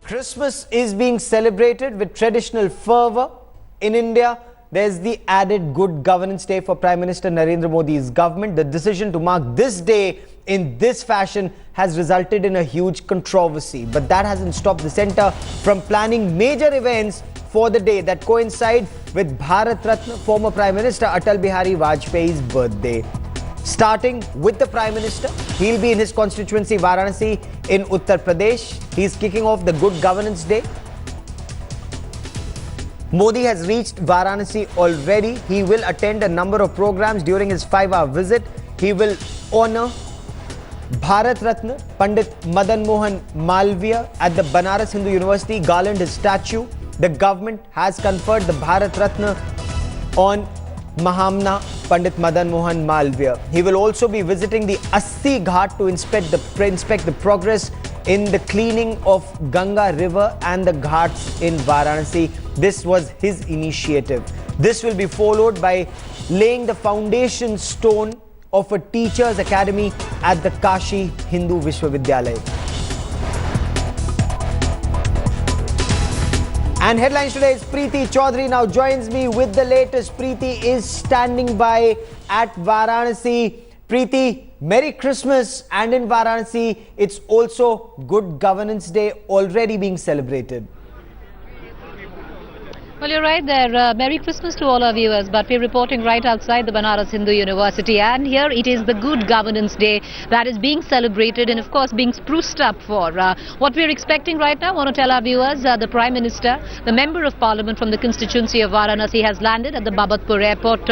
Christmas is being celebrated with traditional fervor. In India, there's the added Good Governance Day for Prime Minister Narendra Modi's government. The decision to mark this day in this fashion has resulted in a huge controversy. But that hasn't stopped the centre from planning major events for the day that coincide with Bharat Ratna, former Prime Minister Atal Bihari Vajpayee's birthday. Starting with the Prime Minister, he'll be in his constituency Varanasi in Uttar Pradesh. He's kicking off the Good Governance Day. Modi has reached Varanasi already. He will attend a number of programs during his 5-hour visit. He will honour Bharat Ratna Pandit Madan Mohan Malviya at the Banaras Hindu University, garland his statue. The government has conferred the Bharat Ratna on Mahamna Pandit Madan Mohan Malviya. He will also be visiting the Assi Ghat to inspect the progress in the cleaning of Ganga river and the ghats in Varanasi. This was his initiative. This will be followed by laying the foundation stone of a teachers' academy at the Kashi Hindu Vishwavidyalaya. And headlines today is Preeti Chaudhary now joins me with the latest. Preeti is standing by at Varanasi. Preeti, Merry Christmas, and in Varanasi, it's also Good Governance Day already being celebrated. Well, you're right there. Merry Christmas to all our viewers, but we're reporting right outside the Banaras Hindu University, and here it is the Good Governance Day that is being celebrated and of course being spruced up for. What we're expecting right now, I want to tell our viewers, the Prime Minister, the Member of Parliament from the constituency of Varanasi has landed at the Babatpur airport.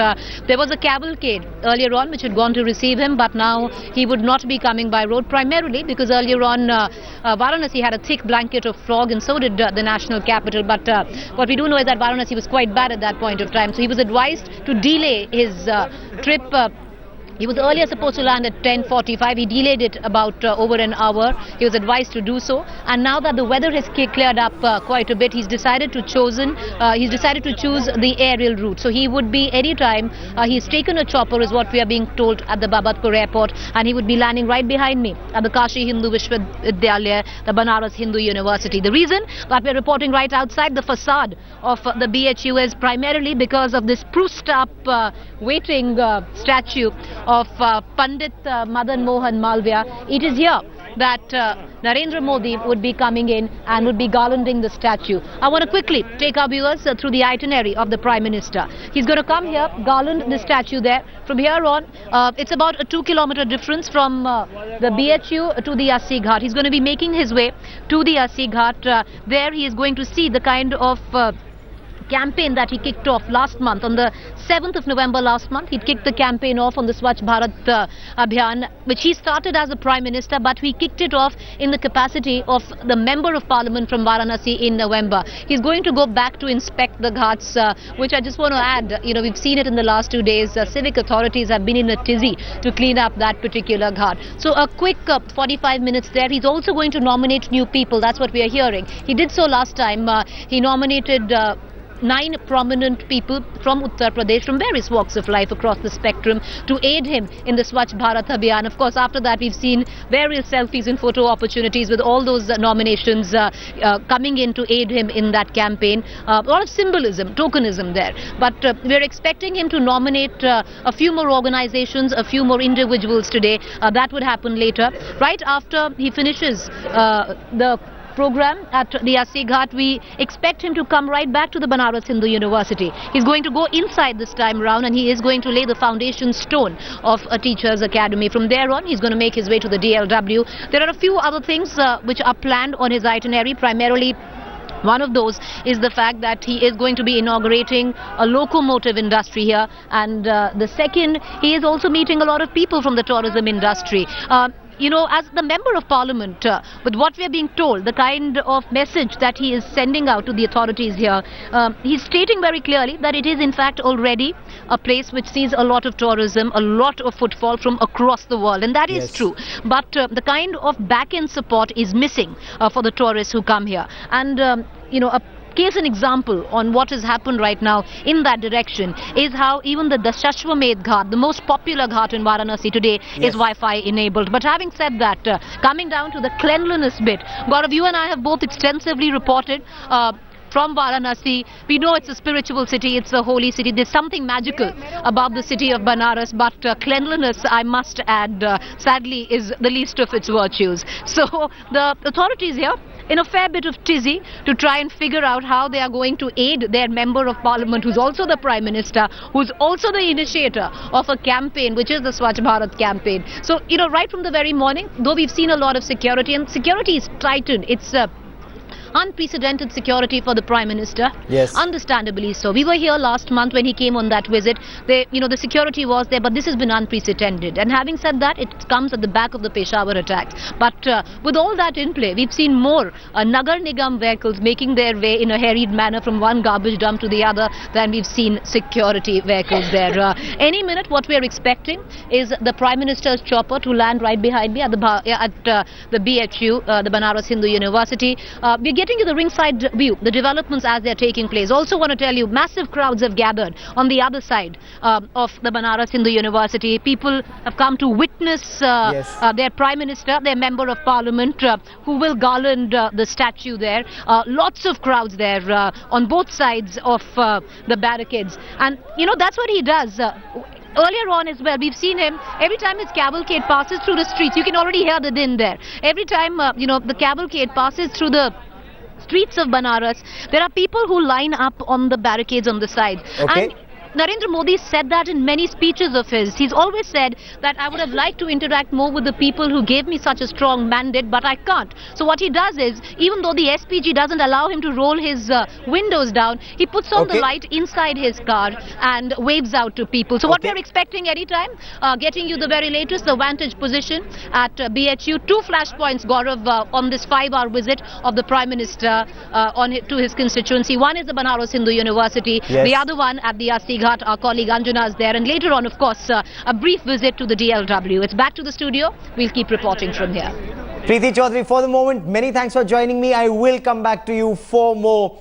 There was a cavalcade earlier on which had gone to receive him, but now he would not be coming by road, primarily because earlier on Varanasi had a thick blanket of fog, and so did the national capital. But what we do know is that Varanasi was quite bad at that point of time, so he was advised to delay his trip. He was earlier supposed to land at 10:45. He delayed it about over an hour. He was advised to do so, and now that the weather has cleared up quite a bit, he's decided to choose the aerial route. So he would be anytime. He's taken a chopper, is what we are being told, at the Babatpur airport, and he would be landing right behind me at the Kashi Hindu Vishwavidyalaya, the Banaras Hindu University. The reason that we're reporting right outside the facade of the BHU is primarily because of this spruced up waiting statue of Pandit Madan Mohan Malviya. It is here that Narendra Modi would be coming in and would be garlanding the statue. I want to quickly take our viewers through the itinerary of the Prime Minister. He's going to come here, garland the statue there. From here on, it's about a 2-kilometer difference from the BHU to the Assi Ghat. He's going to be making his way to the Assi Ghat. There he is going to see the kind of campaign that he kicked off last month. On the 7th of November last month, he kicked the campaign off on the Swachh Bharat Abhiyan, which he started as a Prime Minister, but he kicked it off in the capacity of the Member of Parliament from Varanasi in November. He's going to go back to inspect the ghats, which I just want to add, we've seen it in the last 2 days. Civic authorities have been in a tizzy to clean up that particular ghat. So a quick 45 minutes there. He's also going to nominate new people. That's what we are hearing. He did so last time. He nominated 9 prominent people from Uttar Pradesh, from various walks of life across the spectrum, to aid him in the Swachh Bharat Abhiyan. Of course, after that, we've seen various selfies and photo opportunities with all those nominations coming in to aid him in that campaign. A lot of symbolism, tokenism there. But we're expecting him to nominate a few more organizations, a few more individuals today. That would happen later. Right after he finishes the program at the Assi Ghat, we expect him to come right back to the Banaras Hindu University. He's going to go inside this time around, and he is going to lay the foundation stone of a teachers' academy. From there on, he's going to make his way to the DLW. There are a few other things which are planned on his itinerary. Primarily, one of those is the fact that he is going to be inaugurating a locomotive industry here, and the second, he is also meeting a lot of people from the tourism industry. As the Member of Parliament, with what we are being told, the kind of message that he is sending out to the authorities here, he's stating very clearly that it is in fact already a place which sees a lot of tourism, a lot of footfall from across the world, and that is true. But the kind of back-end support is missing for the tourists who come here. And a case in example on what has happened right now in that direction is how even the Dashashwamedh Ghat, the most popular ghat in Varanasi today, is Wi-Fi enabled. But having said that, coming down to the cleanliness bit, Gaurav, you and I have both extensively reported from Varanasi. We know it's a spiritual city, it's a holy city. There's something magical about the city of Banaras, but cleanliness, I must add, sadly, is the least of its virtues. So the authorities here in a fair bit of tizzy to try and figure out how they are going to aid their member of parliament, who's also the Prime Minister, who's also the initiator of a campaign, which is the Swachh Bharat campaign. So, you know, right from the very morning, though we've seen a lot of security, and security is tightened, it's unprecedented security for the Prime Minister. Yes. Understandably so. We were here last month when he came on that visit. The security was there, but this has been unprecedented. And having said that, it comes at the back of the Peshawar attacks. But with all that in play, we've seen more Nagar Nigam vehicles making their way in a harried manner from one garbage dump to the other than we've seen security vehicles there. Any minute, what we're expecting is the Prime Minister's chopper to land right behind me at the BHU, the Banaras Hindu University. We're getting you the ringside view, the developments as they're taking place. Also want to tell you, massive crowds have gathered on the other side of the Banaras Hindu University. People have come to witness their Prime Minister, their Member of Parliament, who will garland the statue there. Lots of crowds there on both sides of the barricades. And, you know, that's what he does. Earlier on as well, we've seen him, every time his cavalcade passes through the streets, you can already hear the din there. Every time, the cavalcade passes through the streets of Banaras, there are people who line up on the barricades on the side. Okay. And Narendra Modi said that in many speeches of his. He's always said that I would have liked to interact more with the people who gave me such a strong mandate, but I can't. So what he does is, even though the SPG doesn't allow him to roll his windows down, he puts on the light inside his car and waves out to people. So what we're expecting anytime, getting you the very latest, the vantage position at BHU. 2 flashpoints, Gaurav, on this 5-hour visit of the Prime Minister to his constituency. One is the Banaras Hindu University, the other one at the Asti Ghat. Our colleague Anjana is there, and later on, of course, a brief visit to the DLW. It's back to the studio. We'll keep reporting from here. Preeti Chaudhary, for the moment, many thanks for joining me. I will come back to you for more